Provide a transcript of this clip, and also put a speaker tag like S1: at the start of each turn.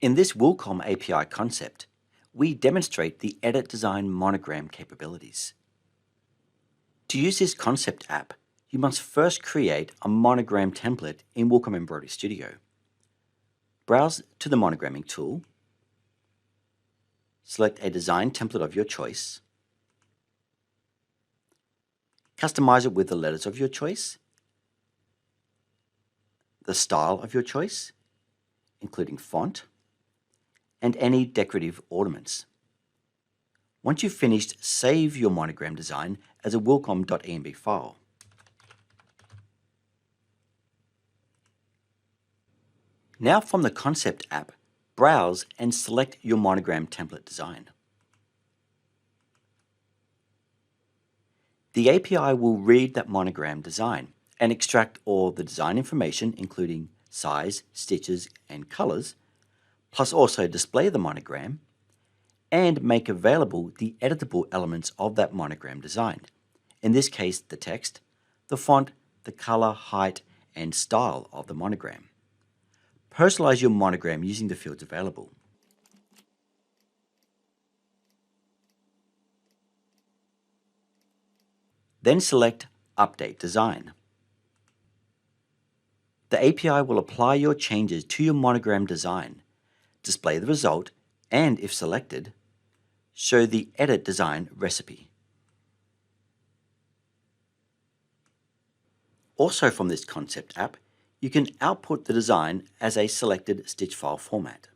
S1: In this Wilcom API concept, we demonstrate the Edit Design Monogram capabilities. To use this concept app, you must first create a monogram template in Wilcom Embroidery Studio. Browse to the monogramming tool, select a design template of your choice, customize it with the letters of your choice, the style of your choice, including font, and any decorative ornaments. Once you've finished, save your monogram design as a wilcom.enb file. Now from the concept app, browse and select your monogram template design. The API will read that monogram design and extract all the design information, including size, stitches, and colors, plus also display the monogram and make available the editable elements of that monogram design. In this case, the text, the font, the color, height, and style of the monogram. Personalize your monogram using the fields available. Then select Update Design. The API will apply your changes to your monogram design, display the result, and if selected, show the Edit Design recipe. Also from this concept app, you can output the design as a selected stitch file format.